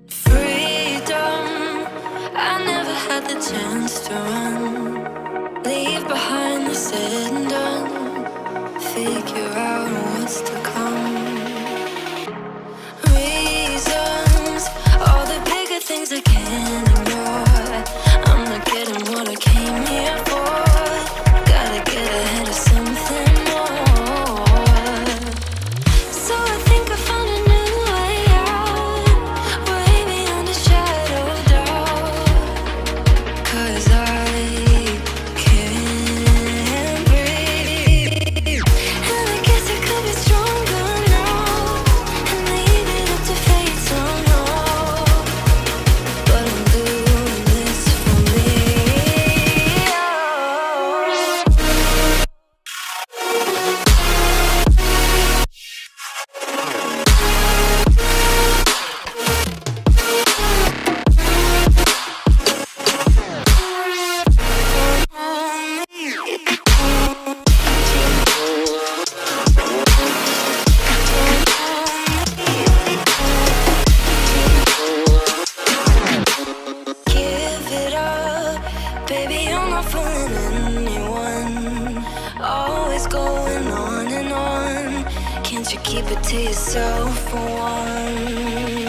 Freedom, I never had the chance to run. Leave behind the said and done. Figure out what's to come. Reasons, all the bigger things I can't ignore. I'm not getting what I came here for. Gotta get ahead of something more. So I think I found a new way out, way beyond a shadow of doubt. 'Cause I can't breathe, and I guess I could be stronger now and leave it up to fate somehow. But I'm doing this for me. Give it up, baby, you're not fooling anyone. Always going on and on. Can't you keep it to yourself for once?